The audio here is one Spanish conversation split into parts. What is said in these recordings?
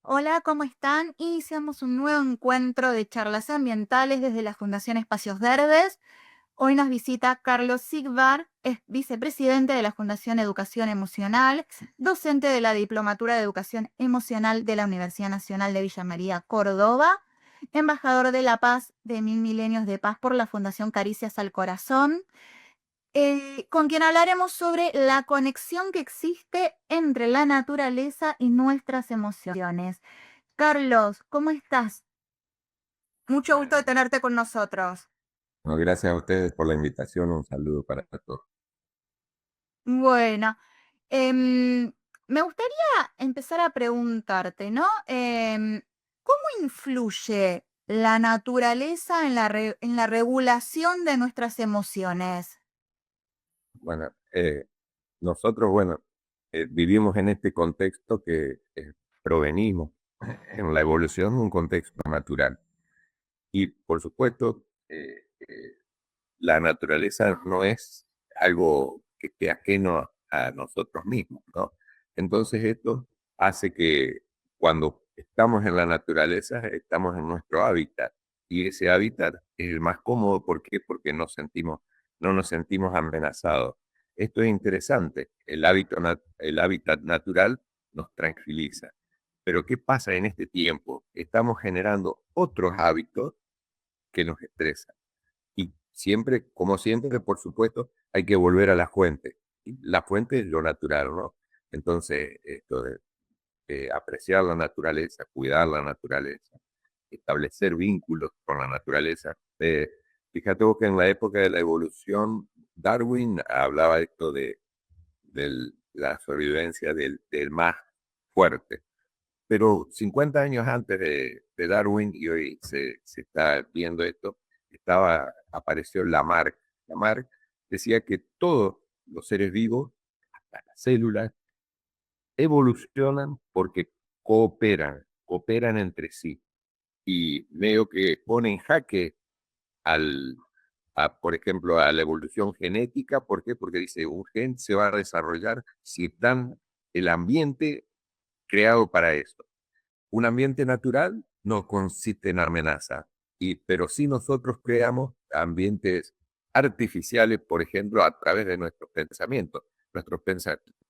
Hola, ¿cómo están? Iniciamos un nuevo encuentro de charlas ambientales desde la Fundación Espacios Verdes. Hoy nos visita Carlos Sigvar, es vicepresidente de la Fundación Educación Emocional, docente de la Diplomatura de Educación Emocional de la Universidad Nacional de Villa María, Córdoba, embajador de la paz de Mil Milenios de Paz por la Fundación Caricias al Corazón, con quien hablaremos sobre la conexión que existe entre la naturaleza y nuestras emociones. Carlos, ¿cómo estás? Mucho gusto de tenerte con nosotros. No, gracias a ustedes por la invitación. Un saludo para todos. Bueno, em, me gustaría empezar a preguntarte, ¿no? ¿Cómo influye la naturaleza en en la regulación de nuestras emociones? Bueno, nosotros, vivimos en este contexto que provenimos en la evolución de un contexto natural. Y por supuesto, la naturaleza no es algo que esté ajeno a nosotros mismos, ¿no? Entonces esto hace que cuando estamos en la naturaleza, estamos en nuestro hábitat. Y ese hábitat es el más cómodo. ¿Por qué? Porque no nos sentimos amenazados. Esto es interesante. El hábitat natural nos tranquiliza. Pero ¿qué pasa en este tiempo? Estamos generando otros hábitos que nos estresan. Y siempre, como siempre, por supuesto, hay que volver a la fuente. Y la fuente es lo natural, ¿no? Entonces, esto de apreciar la naturaleza, cuidar la naturaleza, establecer vínculos con la naturaleza. Fíjate vos que en la época de la evolución, Darwin hablaba esto de la sobrevivencia del más fuerte. Pero 50 años antes de Darwin, y hoy se está viendo esto, apareció Lamarck. Lamarck decía que todos los seres vivos, hasta las células, evolucionan porque cooperan entre sí. Y medio que pone en jaque por ejemplo, a la evolución genética. ¿Por qué? Porque dice, un gen se va a desarrollar si está el ambiente creado para eso. Un ambiente natural no consiste en amenaza, pero sí nosotros creamos ambientes artificiales, por ejemplo, a través de nuestros pensamientos.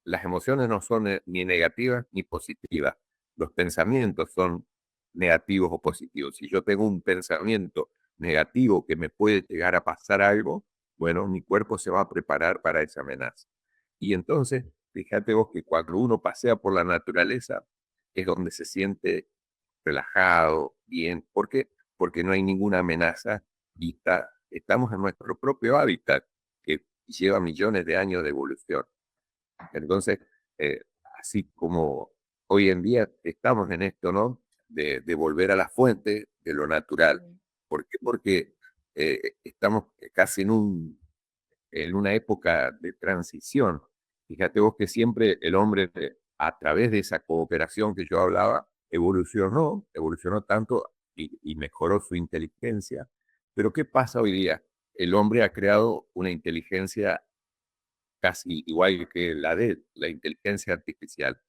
Las emociones no son ni negativas ni positivas. Los pensamientos son negativos o positivos. Si yo tengo un pensamiento negativo que me puede llegar a pasar algo, bueno, mi cuerpo se va a preparar para esa amenaza. Y entonces, fíjate vos que cuando uno pasea por la naturaleza, es donde se siente relajado, bien. ¿Por qué? Porque no hay ninguna amenaza y estamos en nuestro propio hábitat que lleva millones de años de evolución. Entonces, eh, así como hoy en día estamos en esto, ¿no? De volver a la fuente de lo natural. ¿Por qué? Porque estamos casi en una época de transición. Fíjate vos que siempre el hombre, a través de esa cooperación que yo hablaba, evolucionó tanto y mejoró su inteligencia. Pero ¿qué pasa hoy día? El hombre ha creado una inteligencia casi igual que la inteligencia artificial.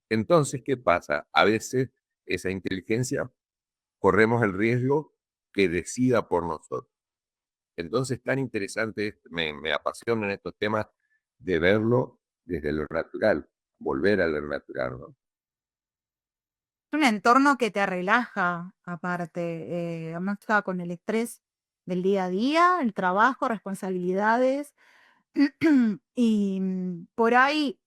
Entonces, ¿qué pasa? A veces esa inteligencia corremos el riesgo que decida por nosotros. Entonces, tan interesante, me apasionan estos temas de verlo desde lo natural, volver a lo natural, ¿no? Es un entorno que te relaja, aparte, no está con el estrés del día a día, el trabajo, responsabilidades. Y por ahí,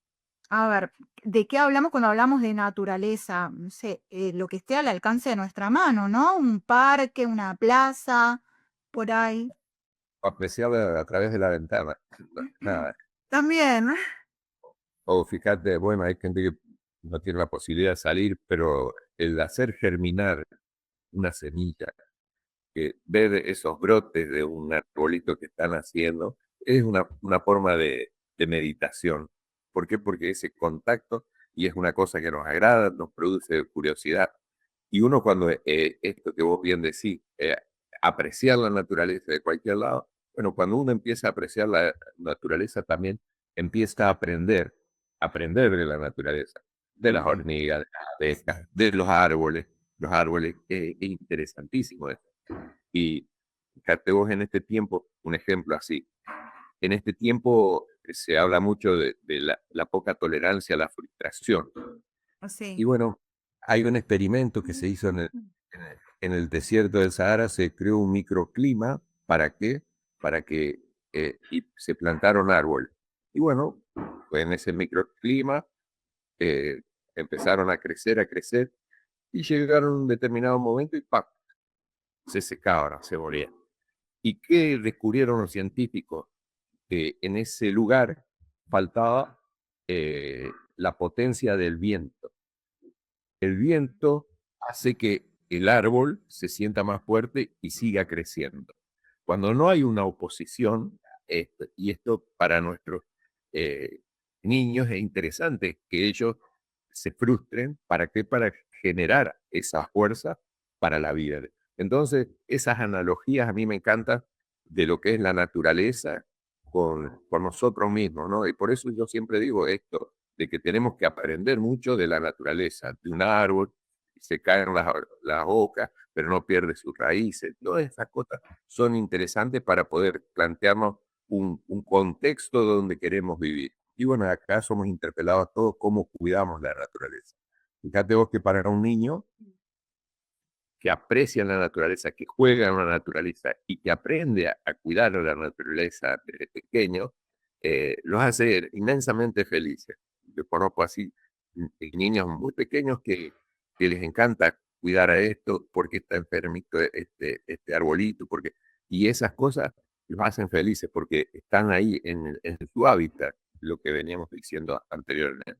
a ver, ¿de qué hablamos cuando hablamos de naturaleza? No sé, lo que esté al alcance de nuestra mano, ¿no? Un parque, una plaza, por ahí. Apreciarla a través de la ventana. Nada. También. O fíjate, bueno, hay gente que no tiene la posibilidad de salir, pero el hacer germinar una semilla, que ver esos brotes de un arbolito que están haciendo, es una forma de meditación. ¿Por qué? Porque ese contacto, y es una cosa que nos agrada, nos produce curiosidad. Y uno cuando, esto que vos bien decís, apreciar la naturaleza de cualquier lado, bueno, cuando uno empieza a apreciar la naturaleza también empieza a aprender de la naturaleza. de las hormigas, de las abejas, de los árboles. Los árboles es interesantísimo eso. Y fíjate vos en este tiempo, un ejemplo así. En este tiempo se habla mucho de la poca tolerancia a la frustración. Y Sí. bueno, hay un experimento que se hizo en el desierto del Sahara, se creó un microclima. ¿Para qué? Para que y se plantaron árboles. Y bueno, pues en ese microclima eh, empezaron a crecer, y llegaron a un determinado momento y ¡pam! Se secaban, se morían. ¿Y qué descubrieron los científicos? Que en ese lugar faltaba la potencia del viento. El viento hace que el árbol se sienta más fuerte y siga creciendo. Cuando no hay una oposición, y esto para nuestros eh, niños es interesante, que ellos se frustren. ¿Para qué? Para generar esa fuerza para la vida. Entonces, esas analogías a mí me encantan de lo que es la naturaleza con nosotros mismos, ¿no? Y por eso yo siempre digo esto, de que tenemos que aprender mucho de la naturaleza, de un árbol, y se caen las hojas, pero no pierde sus raíces. Todas esas cosas son interesantes para poder plantearnos un contexto donde queremos vivir. Y bueno, acá somos interpelados todos cómo cuidamos la naturaleza. Fíjate vos que para un niño que aprecia la naturaleza, que juega en la naturaleza y que aprende a cuidar la naturaleza desde pequeño, los hace inmensamente felices. Yo conozco así niños muy pequeños que les encanta cuidar a esto, porque está enfermito este arbolito, y esas cosas los hacen felices porque están ahí en su hábitat, lo que veníamos diciendo anteriormente.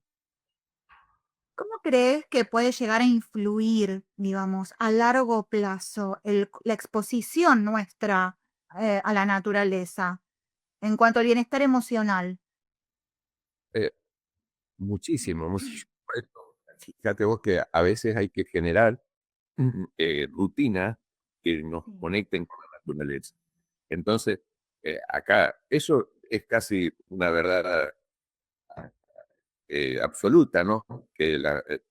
¿Cómo crees que puede llegar a influir, digamos, a largo plazo la exposición nuestra a la naturaleza en cuanto al bienestar emocional? Eh, Muchísimo, muchísimo. Fíjate vos que a veces hay que generar rutinas que nos Sí. conecten con la naturaleza. Entonces, acá, eso es casi una verdad absoluta, ¿no? Que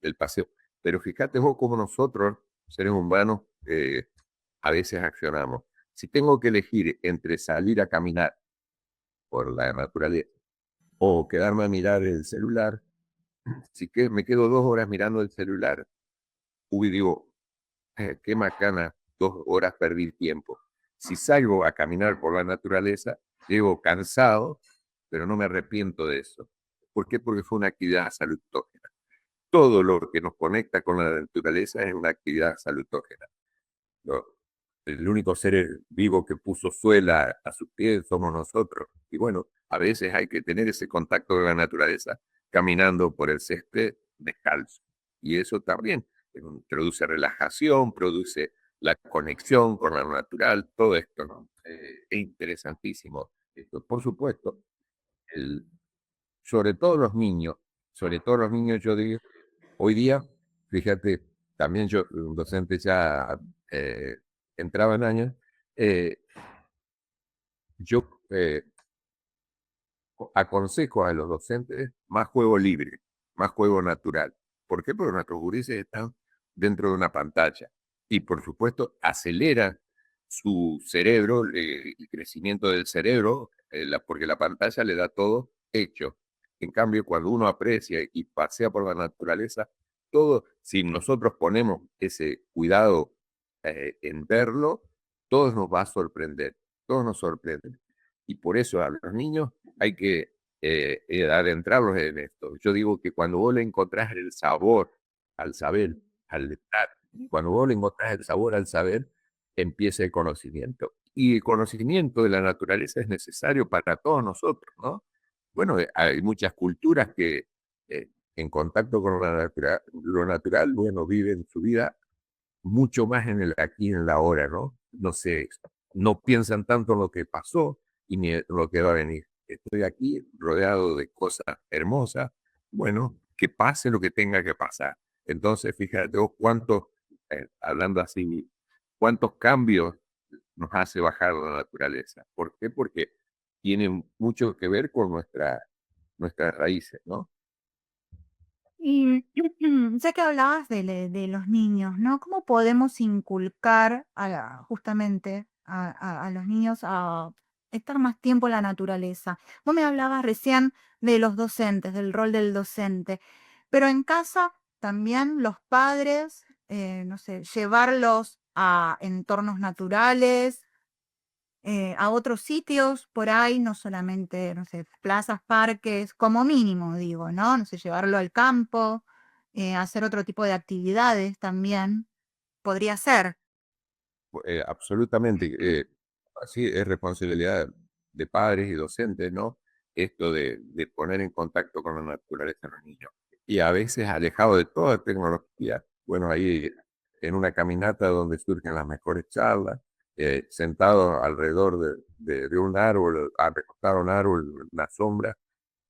el paseo. Pero fíjate vos cómo nosotros, seres humanos, a veces accionamos. Si tengo que elegir entre salir a caminar por la naturaleza o quedarme a mirar el celular, si que me quedo 2 horas mirando el celular, uy, digo, qué macana, 2 horas perdí tiempo. Si salgo a caminar por la naturaleza, llego cansado, pero no me arrepiento de eso. ¿Por qué? Porque fue una actividad salutógena. Todo lo que nos conecta con la naturaleza es una actividad salutógena. Lo- el único ser vivo que puso suela a sus pies somos nosotros. Y bueno, a veces hay que tener ese contacto con la naturaleza caminando por el césped descalzo. Y eso también produce relajación, produce la conexión con lo natural, todo esto, ¿no? Es interesantísimo. Esto, por supuesto, el, sobre todo los niños, sobre todo los niños, yo digo, hoy día, fíjate, también yo, un docente ya eh, entraba en años, eh, yo aconsejo a los docentes más juego libre, más juego natural. ¿Por qué? Porque nuestros gurises están dentro de una pantalla y por supuesto acelera su cerebro, el crecimiento del cerebro, porque la pantalla le da todo hecho. En cambio, cuando uno aprecia y pasea por la naturaleza, todo, si nosotros ponemos ese cuidado en verlo, todo nos va a sorprender, todo nos sorprende. Y por eso a los niños hay que adentrarlos en esto. Yo digo que cuando vos le encontrás el sabor al saber, al estar, cuando vos le encontrás el sabor al saber, empieza el conocimiento. Y el conocimiento de la naturaleza es necesario para todos nosotros, ¿no? Bueno, hay muchas culturas que en contacto con lo natural, bueno, viven su vida mucho más en el aquí y en la ahora, ¿no? No sé, no piensan tanto en lo que pasó y ni en lo que va a venir. Estoy aquí rodeado de cosas hermosas, bueno, que pase lo que tenga que pasar. Entonces, fíjate vos cuántos, hablando así, cuántos cambios nos hace bajar la naturaleza. ¿Por qué? Porque tiene mucho que ver con nuestras raíces, ¿no? Y ya que hablabas de los niños, ¿no? ¿Cómo podemos inculcar justamente a los niños a estar más tiempo en la naturaleza? Vos me hablabas recién de los docentes, del rol del docente, pero en casa también los padres, no sé, llevarlos a entornos naturales, a otros sitios por ahí, no solamente, no sé, plazas, parques, como mínimo, digo, ¿no? No sé, llevarlo al campo, hacer otro tipo de actividades también, podría ser. Absolutamente. Así es responsabilidad de padres y docentes, ¿no? Esto de poner en contacto con la naturaleza a los niños. Y a veces alejado de toda tecnología. Bueno, ahí en una caminata donde surgen las mejores charlas, sentados alrededor de un árbol, recostado a un árbol, en la sombra,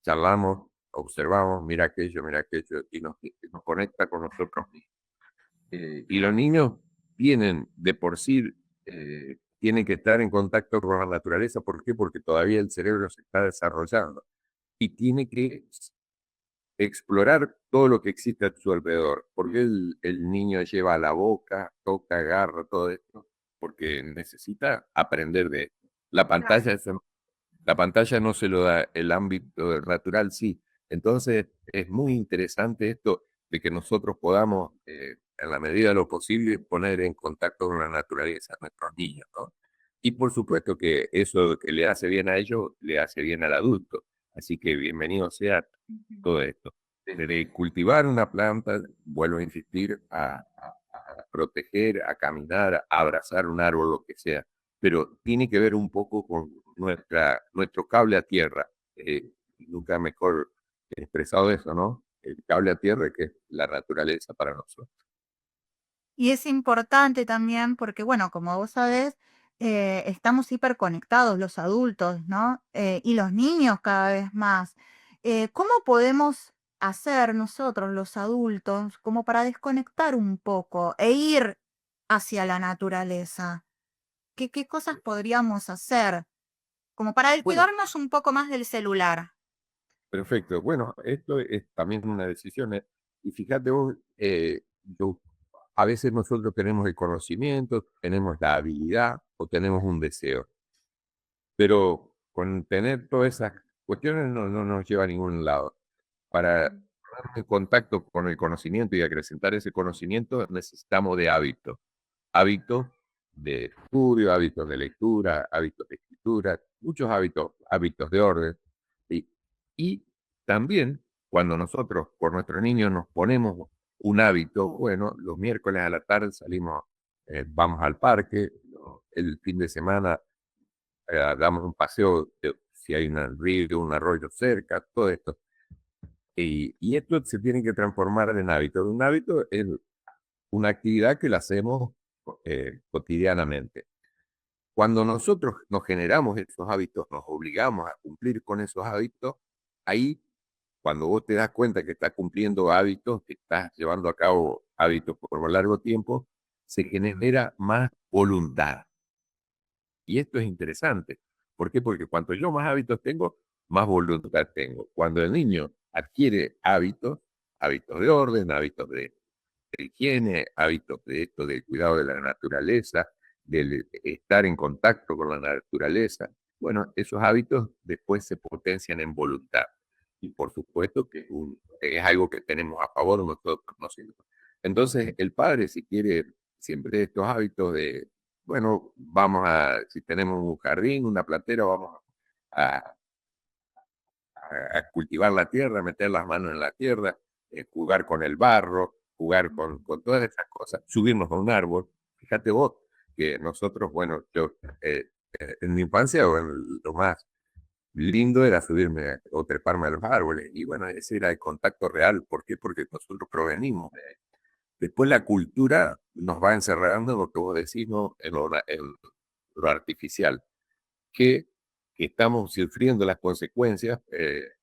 charlamos, observamos, mira aquello, y nos conecta con nosotros mismos. Y los niños tienen de por sí, tienen que estar en contacto con la naturaleza. ¿Por qué? Porque todavía el cerebro se está desarrollando y tiene que explorar todo lo que existe a su alrededor. Porque el niño lleva a la boca, toca, agarra todo esto, porque necesita aprender de esto. La Claro. pantalla es la pantalla no se lo da, el ámbito natural sí. Entonces es muy interesante esto de que nosotros podamos, en la medida de lo posible, poner en contacto con la naturaleza a nuestros niños, ¿no? Y por supuesto que eso que le hace bien a ellos, le hace bien al adulto. Así que bienvenido sea Ujú. todo esto. Desde cultivar una planta, vuelvo a insistir, a proteger, a caminar, a abrazar un árbol, lo que sea, pero tiene que ver un poco con nuestro cable a tierra. Nunca mejor expresado eso, ¿no? El cable a tierra que es la naturaleza para nosotros. Y es importante también porque, bueno, como vos sabés, estamos hiperconectados los adultos, ¿no? Y los niños cada vez más. ¿Cómo podemos hacer nosotros, los adultos, como para desconectar un poco e ir hacia la naturaleza? ¿Qué cosas podríamos hacer? Como para Bueno, descuidarnos un poco más del celular. perfecto. Bueno, esto es también una decisión. Y fíjate vos, a veces nosotros tenemos el conocimiento, tenemos la habilidad o tenemos un deseo, pero con tener todas esas cuestiones no nos lleva a ningún lado. Para Ujú. ponernos en contacto con el conocimiento y acrecentar ese conocimiento necesitamos de hábitos. Hábitos de estudio, hábitos de lectura, hábitos de escritura, muchos hábitos, hábitos de orden. ¿Sí? Y también cuando nosotros por nuestros niños nos ponemos un hábito, bueno, los miércoles a la tarde salimos, vamos al parque, ¿no? El fin de semana damos un paseo, si hay un río, un arroyo cerca, todo esto. Y esto se tiene que transformar en hábito. Un hábito es una actividad que la hacemos cotidianamente. Cuando nosotros nos generamos esos hábitos, nos obligamos a cumplir con esos hábitos, ahí, cuando vos te das cuenta que estás cumpliendo hábitos, que estás llevando a cabo hábitos por un largo tiempo, se genera más voluntad. Y esto es interesante. ¿Por qué? Porque cuanto yo más hábitos tengo, más voluntad tengo. Cuando el niño adquiere hábitos, hábitos de orden, hábitos de higiene, hábitos de esto, del cuidado de la naturaleza, del estar en contacto con la naturaleza, bueno, esos hábitos después se potencian en voluntad. Y por supuesto que es algo que tenemos a favor nosotros. Entonces, el padre, si quiere siempre estos hábitos de, bueno, si tenemos un jardín, una plantera, vamos a, a cultivar la tierra, meter las manos en la tierra, jugar con el barro, jugar con todas esas cosas, subirnos a un árbol. Fíjate vos que nosotros, bueno, yo en mi infancia, bueno, lo más lindo era subirme o treparme a los árboles. Y bueno, ese era el contacto real. ¿Por qué? Porque nosotros provenimos de ahí. Después la cultura nos va encerrando en lo que vos decís, ¿no? En lo artificial, que, que estamos sufriendo las consecuencias.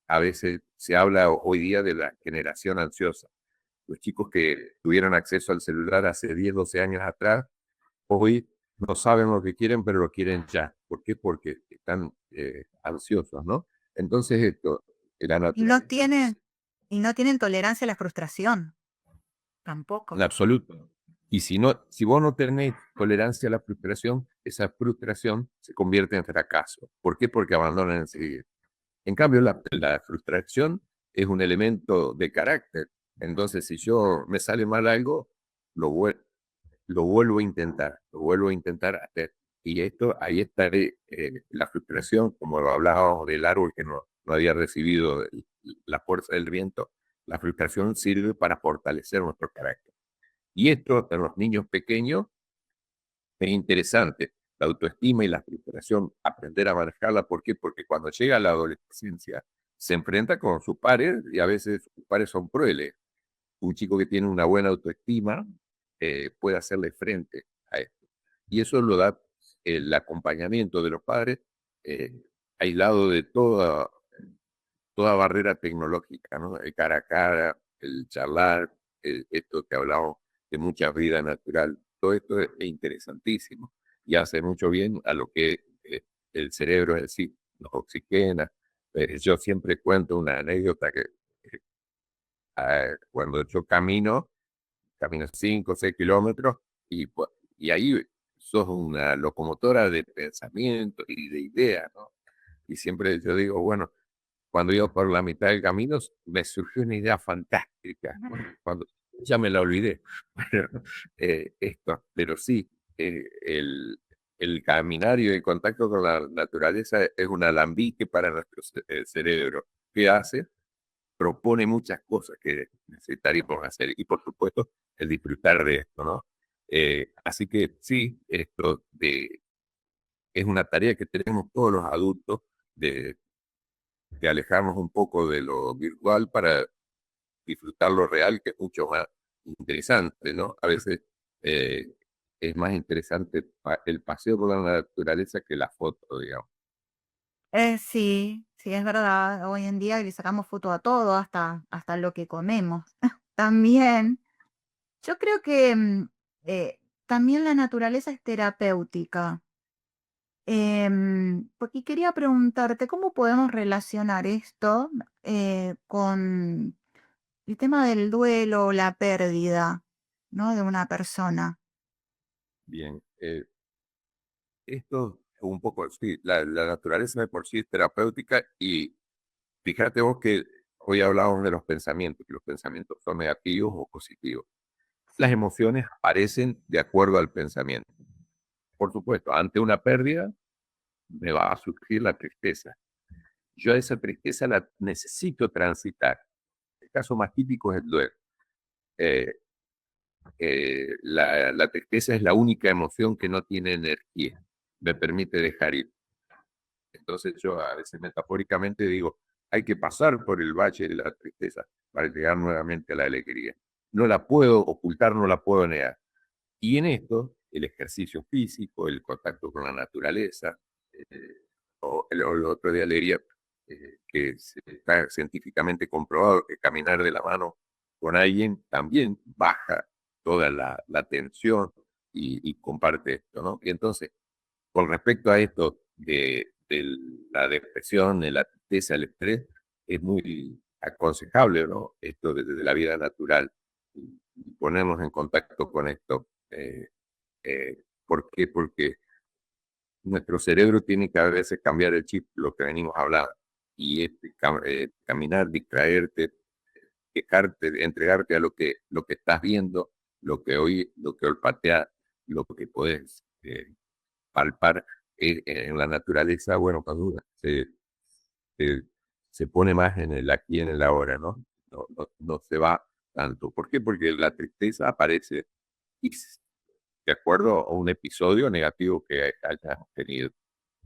A veces se habla hoy día de la generación ansiosa. Los chicos que tuvieron acceso al celular hace 10 12 años atrás, hoy no saben lo que quieren, pero lo quieren ya. ¿Por qué? Porque están ansiosos, ¿no? Entonces, esto, la Y no naturaleza tiene, Y no tienen tolerancia a la frustración, En tampoco. absoluto. Y si vos no tenés tolerancia a la frustración, esa frustración se convierte en fracaso. ¿Por qué? Porque abandonan enseguida. En cambio, la frustración es un elemento de carácter. Entonces, si yo me sale mal algo, lo, lo vuelvo a intentar, lo vuelvo a intentar hacer. Y esto, ahí está la frustración, como hablábamos del árbol que no había recibido la fuerza del viento, la frustración sirve para fortalecer nuestro carácter. Y esto en los niños pequeños es interesante. La autoestima y la frustración, aprender a manejarla. ¿Por qué? Porque cuando llega a la adolescencia, se enfrenta con sus pares y a veces sus pares son crueles. Un chico que tiene una buena autoestima puede hacerle frente a esto. Y eso lo da el acompañamiento de los padres, eh, aislado de toda barrera tecnológica, ¿no? El cara a cara, el charlar, esto que hablamos de mucha vida natural, todo esto es interesantísimo y hace mucho bien a lo que el cerebro, es decir, nos oxigena. Yo siempre cuento una anécdota que cuando yo camino 5 o 6 kilómetros y ahí sos una locomotora de pensamiento y de ideas, ¿no? Y siempre yo digo, bueno, cuando iba por la mitad del camino me surgió una idea fantástica. Cuando ya me la olvidé. Bueno, esto, pero sí, el caminar y el contacto con la naturaleza es un alambique para nuestro cerebro. ¿Qué hace? Propone muchas cosas que necesitaríamos hacer y por supuesto el disfrutar de esto, ¿no? Así que sí, es una tarea que tenemos todos los adultos de, de alejarnos un poco de lo virtual para disfrutar lo real, que es mucho más interesante, ¿no? A veces eh, es más interesante el paseo por la naturaleza que la foto, digamos. Sí, sí, es verdad. Hoy en día le sacamos foto a todo, hasta lo que comemos. También, yo creo que también la naturaleza es terapéutica. Porque quería preguntarte, ¿cómo podemos relacionar esto con el tema del duelo o la pérdida, ¿no? De una persona? Bien, esto un poco, sí, la naturaleza de por sí es terapéutica y fíjate vos que hoy hablábamos de los pensamientos, que los pensamientos son negativos o positivos. Las Sí. emociones aparecen de acuerdo al pensamiento. Por supuesto, ante una pérdida me va a surgir la tristeza. Yo a esa tristeza la necesito transitar. El caso más típico es el duelo. Eh, la tristeza es la única emoción que no tiene energía, me permite dejar ir. Entonces yo a veces metafóricamente digo, hay que pasar por el valle de la tristeza para llegar nuevamente a la alegría. No la puedo ocultar, no la puedo negar. Y en esto, el ejercicio físico, el contacto con la naturaleza, o el otro día leería que está científicamente comprobado que caminar de la mano con alguien también baja toda la tensión y comparte esto, ¿no? Y entonces, con respecto a esto de la depresión, de la tristeza, el estrés, es muy aconsejable, ¿no? Esto desde la vida natural, y ponernos en contacto con esto. ¿Por qué? Porque nuestro cerebro tiene que a veces cambiar el chip, lo que venimos hablando, y caminar, distraerte, quejarte, entregarte a lo que estás viendo, lo que olfateas, lo que puedes palpar en la naturaleza, bueno, con duda, se, se pone más en el aquí y en el ahora, ¿no? No se va tanto. ¿Por qué? Porque la tristeza aparece y de acuerdo a un episodio negativo que hayas tenido.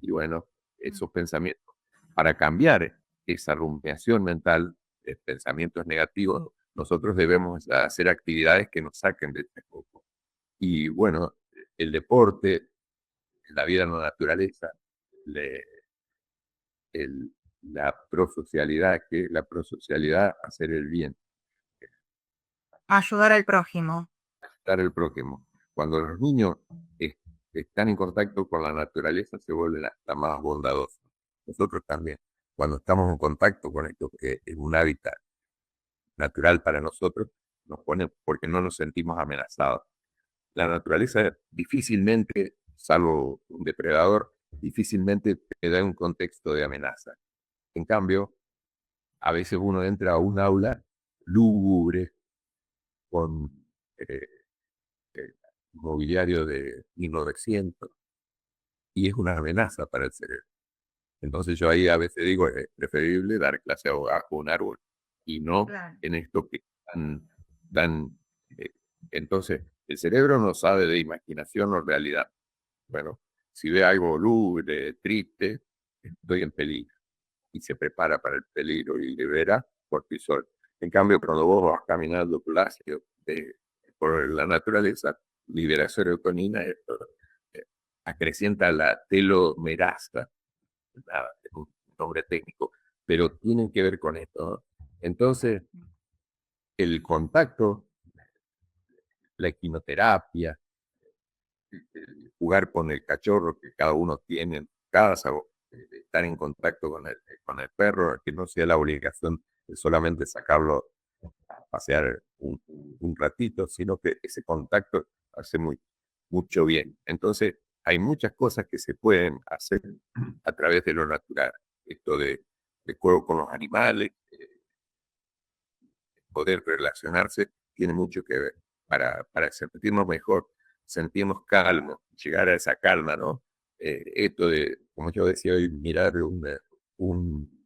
Y bueno, Mm. esos pensamientos, para cambiar esa rumiación mental de pensamientos negativos, nosotros debemos hacer actividades que nos saquen de este foco. Y bueno, el deporte, la vida en la naturaleza, le- el- la prosocialidad, que la prosocialidad, hacer el bien, Ayudar al prójimo. estar el prójimo. Cuando los niños es- están en contacto con la naturaleza, se vuelven hasta más bondadosos. Nosotros también, cuando estamos en contacto con esto, que es un hábitat natural para nosotros, nos pone porque no nos sentimos amenazados. La naturaleza difícilmente, salvo un depredador, difícilmente te da un contexto de amenaza. En cambio, a veces uno entra a un aula lúgubre, con eh, eh, mobiliario de 1900, y es una amenaza para el cerebro. Entonces yo ahí a veces digo, es preferible dar clase bajo un árbol y no Claro. en esto que dan. eh, entonces, el cerebro no sabe de imaginación o realidad. Bueno, si ve algo lúgubre, triste, estoy en peligro. Y se prepara para el peligro y libera cortisol. En cambio, cuando vos vas caminando plácido por la naturaleza, libera serotonina, eh, acrecienta la telomerasa, nada, es un nombre técnico, pero tienen que ver con esto, ¿no? Entonces, el contacto, la equinoterapia, jugar con el cachorro que cada uno tiene en casa, o estar en contacto con el perro, que no sea la obligación de solamente sacarlo a pasear un ratito, sino que ese contacto hace mucho bien. Entonces, hay muchas cosas que se pueden hacer a través de lo natural. Esto de juego con los animales, poder relacionarse, tiene mucho que ver para sentirnos mejor, sentirnos calmos, llegar a esa calma, ¿no? Esto de, como yo decía hoy, mirar un,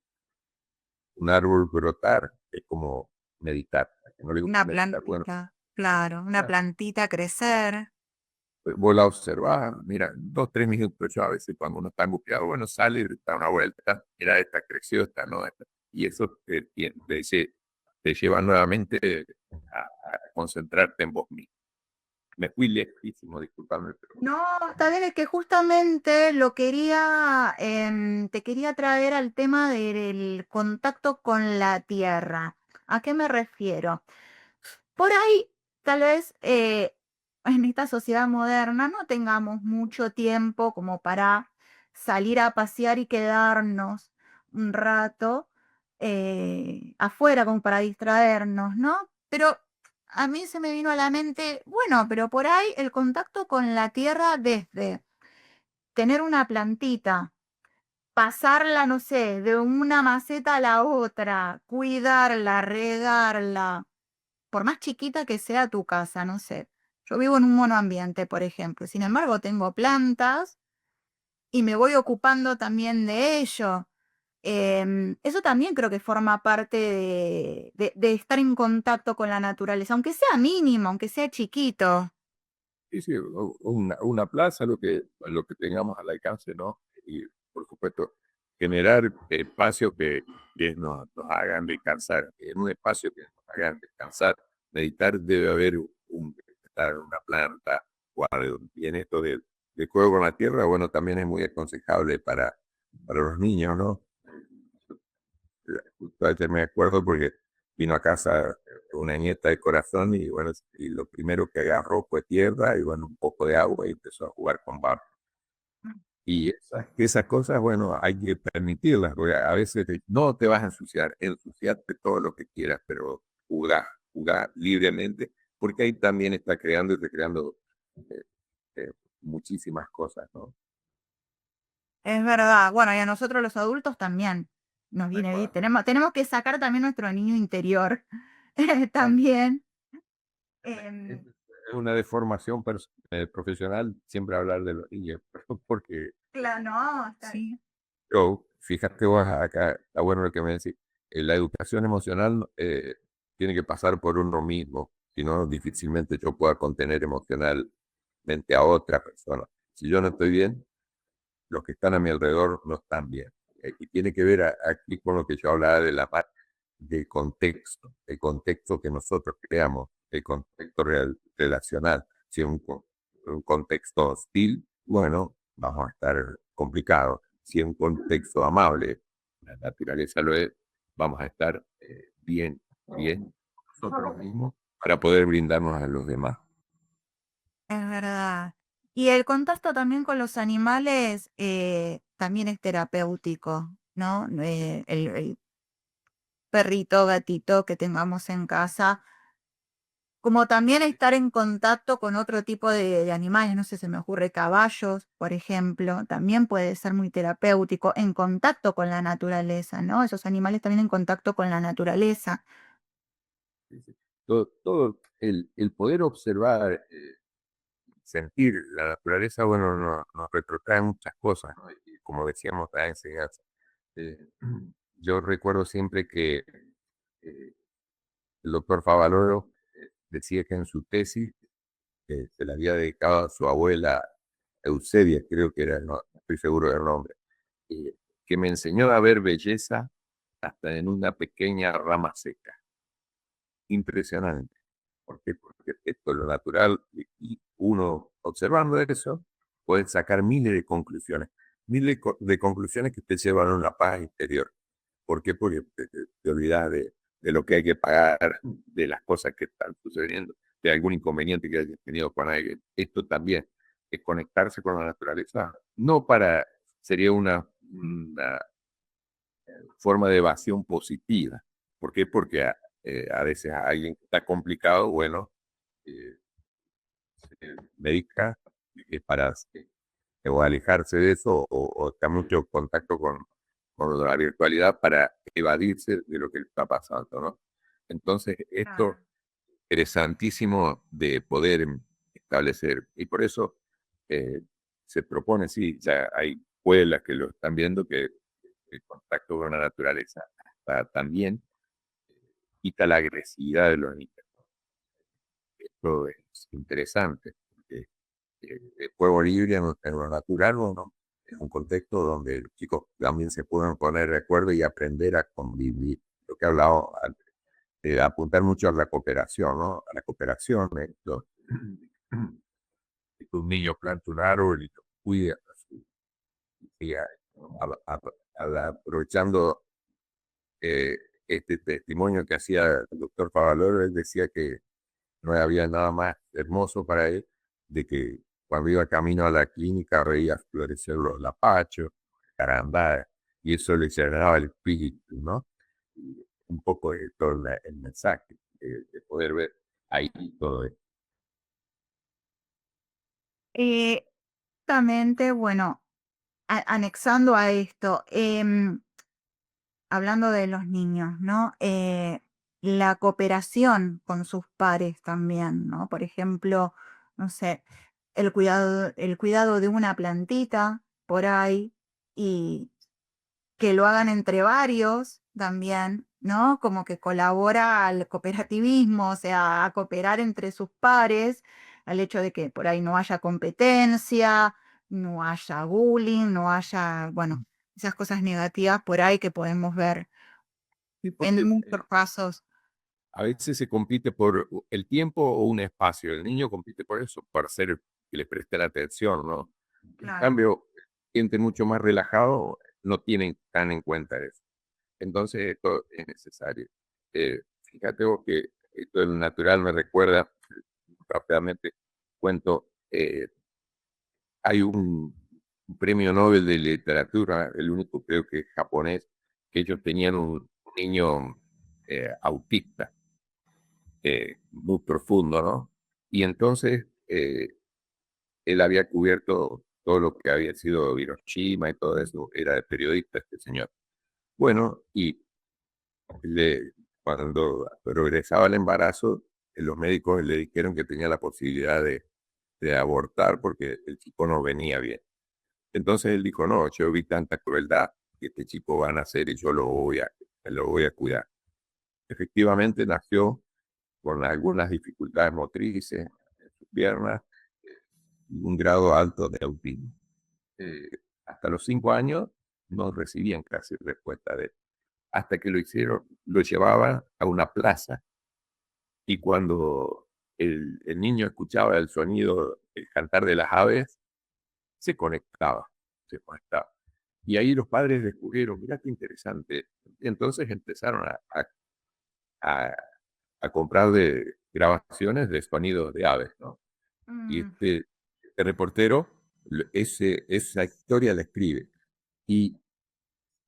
un árbol brotar es como meditar. ¿A que no le gusta Una meditar? Bueno, plantita, claro, una ya, plantita crecer. vos la observás, mira, 2, 3 minutos. Yo a veces cuando uno está angustiado, bueno, sale y da una vuelta, mira, esta creció, esta no, y eso te lleva nuevamente a concentrarte en vos mismo. Me fui lejísimo, disculpame, pero No, está bien, es que justamente lo quería, te quería traer al tema del contacto con la tierra. ¿A qué me refiero? Por ahí, tal vez en esta sociedad moderna no tengamos mucho tiempo como para salir a pasear y quedarnos un rato afuera como para distraernos, ¿no? Pero a mí se me vino a la mente, bueno, pero por ahí el contacto con la tierra desde tener una plantita, pasarla, no sé, de una maceta a la otra, cuidarla, regarla, por más chiquita que sea tu casa, no sé. Yo vivo en un monoambiente, por ejemplo. Sin embargo, tengo plantas y me voy ocupando también de ello. Eso también creo que forma parte de estar en contacto con la naturaleza, aunque sea mínimo, aunque sea chiquito. sí, sí, una plaza, lo que tengamos al alcance, ¿no? Y por supuesto, generar espacios que nos hagan descansar. En un espacio que nos hagan descansar, meditar, debe haber una planta o algo. Y en esto de juego con la tierra, bueno, también es muy aconsejable para los niños, ¿no? Justo ayer me acuerdo porque vino a casa una nieta de corazón y bueno, y lo primero que agarró fue tierra y bueno, un poco de agua y empezó a jugar con barro. Y esas cosas, bueno, hay que permitirlas, porque a veces no te vas a ensuciar, ensuciarte todo lo que quieras, pero jugá libremente, porque ahí también está creando eh, muchísimas cosas, ¿no? Es verdad. Bueno, y a nosotros los adultos también nos Tal viene bien. cual. Tenemos que sacar también nuestro niño interior. Ah, También. es Em, una deformación profesional siempre hablar de los niños, porque claro, no, está bien. Sí. yo, fíjate vos acá, está bueno lo que me decís, la educación emocional tiene que pasar por uno mismo, si no, difícilmente yo pueda contener emocionalmente a otra persona. Si yo no estoy bien, los que están a mi alrededor no están bien. Y tiene que ver aquí con lo que yo hablaba de la parte del contexto, el contexto que nosotros creamos, el contexto relacional. Si es un contexto hostil, bueno, vamos a estar complicados. Si es un contexto amable, la naturaleza lo es, vamos a estar bien nosotros mismos para poder brindarnos a los demás. Es verdad. Y el contacto también con los animales también es terapéutico, ¿no? perrito, gatito que tengamos en casa, como también estar en contacto con otro tipo de animales, no sé, se me ocurre caballos, por ejemplo, también puede ser muy terapéutico, en contacto con la naturaleza, ¿no? Esos animales también en contacto con la naturaleza. Sí, sí. Todo el poder observar, sentir la naturaleza, bueno, nos retrotrae muchas cosas, ¿no? Y como decíamos, da enseñanza. Eh, yo recuerdo siempre que el doctor Favaloro decía que en su tesis se la había dedicado a su abuela Eusebia, creo que era, no estoy seguro del nombre, eh, que me enseñó a ver belleza hasta en una pequeña rama seca. Impresionante. ¿Por qué? Porque esto es lo natural y uno observando eso puede sacar miles de conclusiones, de conclusiones que te llevan a una paz interior. ¿Por qué? Porque te olvidas de lo que hay que pagar, de las cosas que están sucediendo, de algún inconveniente que hayas tenido con alguien. Esto también es conectarse con la naturaleza. No para, sería una forma de evasión positiva. ¿Por qué? Porque a veces a alguien que está complicado, bueno, eh, se medica para o alejarse de eso o está mucho contacto con la virtualidad para evadirse de lo que está pasando, ¿no? Entonces, esto Claro. interesantísimo de poder establecer. Y por eso eh, se propone, sí, ya hay escuelas que lo están viendo, que el contacto con la naturaleza también quita la agresividad de los niños. Esto es interesante. El juego libre en lo natural, ¿no? En un contexto donde los chicos también se puedan poner de acuerdo y aprender a convivir. Lo que he hablado antes, apuntar mucho a la cooperación, ¿no? A la cooperación. Un niño planta un árbol y lo cuida, y aprovechando eh, este testimonio que hacía el doctor Favaloro, él decía que no había nada más hermoso para él de que cuando iba camino a la clínica veía florecer los lapachos, carambadas, y eso le llenaba el espíritu, ¿no? Y un poco de todo el mensaje, de poder ver ahí todo esto. Eh, Justamente, bueno, anexando a esto, hablando de los niños, ¿no? La cooperación con sus pares también, ¿no? Por ejemplo, no sé, el cuidado de una plantita por ahí y que lo hagan entre varios también, ¿no? Como que colabora al cooperativismo, o sea, a cooperar entre sus pares, al hecho de que por ahí no haya competencia, no haya bullying, no haya, bueno, esas cosas negativas por ahí que podemos ver Sí, en porque muchos casos. a veces se compite por el tiempo o un espacio. El niño compite por eso, para hacer que le presten atención, ¿no? En Claro. cambio, gente mucho más relajado no tienen tan en cuenta eso. Entonces, esto es necesario. Fíjate vos que esto del natural me recuerda, rápidamente cuento, hay un premio Nobel de literatura, el único creo que es japonés, que ellos tenían un niño autista muy profundo, ¿no? Y entonces él había cubierto todo lo que había sido Hiroshima y todo eso, era de periodista este señor. Bueno, y cuando progresaba el embarazo, los médicos le dijeron que tenía la posibilidad de abortar porque el chico no venía bien. Entonces él dijo, no, yo vi tanta crueldad que este chico va a nacer y yo lo voy a cuidar. Efectivamente nació con algunas dificultades motrices en sus piernas y un grado alto de autismo. Eh, Hasta los 5 años no recibían casi respuesta de él. Hasta que lo hicieron, lo llevaban a una plaza y cuando el niño escuchaba el sonido, el cantar de las aves, se conectaba, se conectaba. Y ahí los padres descubrieron, mira qué interesante. Y entonces empezaron a, a comprar grabaciones de sonidos de aves, ¿no? Y Mm, este reportero esa historia la escribe. Y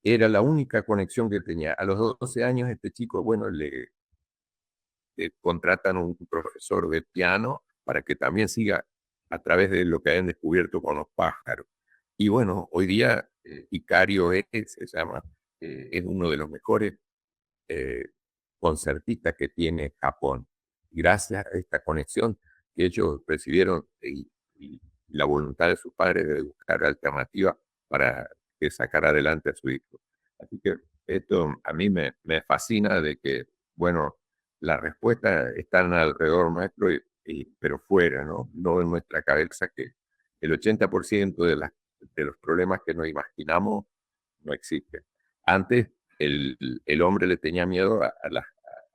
Era la única conexión que tenía. A los 12 años este chico, bueno, le contratan un profesor de piano para que también siga a través de lo que hayan descubierto con los pájaros. Y bueno, hoy día Icario se llama, es uno de los mejores eh, concertistas que tiene Japón. Gracias a esta conexión que ellos recibieron y la voluntad de sus padres de buscar alternativas para que sacara adelante a su hijo. Así que esto a mí me fascina de que, bueno, las respuestas están alrededor nuestro, pero fuera, ¿no? No en nuestra cabeza, que el 80% de los problemas que nos imaginamos no existen. Antes el hombre le tenía miedo a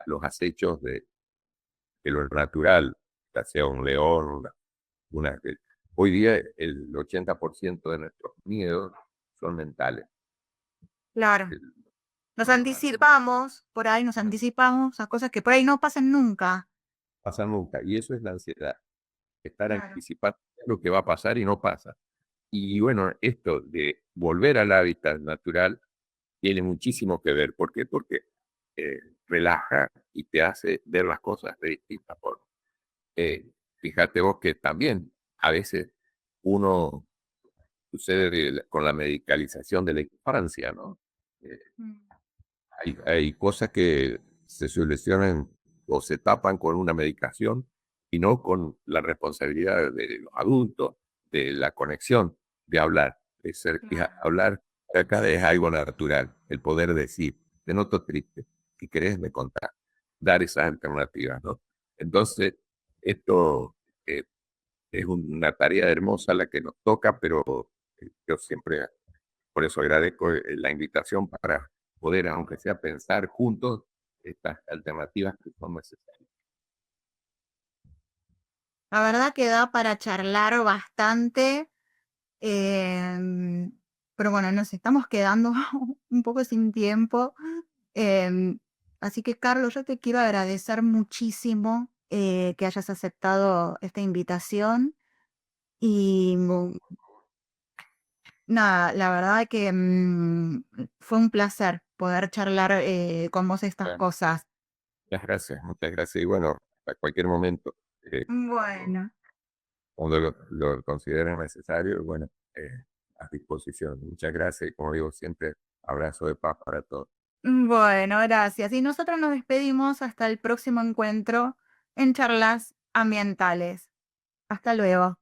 los acechos de lo natural, ya sea un león, una, hoy día el 80% de nuestros miedos son mentales. Claro. El- Nos anticipamos, por ahí nos anticipamos a cosas que por ahí no pasan nunca. Pasa nunca. Y eso es la ansiedad, estar Claro. anticipando lo que va a pasar y no pasa. Y bueno, esto de volver al hábitat natural tiene muchísimo que ver. ¿Por qué? Porque eh, relaja y te hace ver las cosas de distinta forma. Fíjate vos que también a veces uno sucede con la medicalización de la infancia, ¿no? Eh, Mm. hay cosas que se solucionan o se tapan con una medicación y no con la responsabilidad de los adultos, de la conexión, de hablar. Claro. Hablar acá es algo natural, el poder decir, te noto triste, si querés me contás, dar esas alternativas, ¿no? Entonces, esto eh, es una tarea hermosa la que nos toca, pero yo siempre, por eso agradezco la invitación para poder, aunque sea pensar juntos, estas alternativas que son necesarias. La verdad que da para charlar bastante, em, pero bueno, nos estamos quedando un poco sin tiempo. Em, Así que, Carlos, yo te quiero agradecer muchísimo que hayas aceptado esta invitación y nada, la verdad que fue un placer poder charlar con vos estas Bueno, cosas. muchas gracias, muchas gracias. Y bueno, a cualquier momento, Bueno, cuando lo consideren necesario, bueno, a disposición. Muchas gracias y como digo, siempre abrazo de paz para todos. bueno, gracias. Y nosotros nos despedimos hasta el próximo encuentro en charlas ambientales. Hasta luego.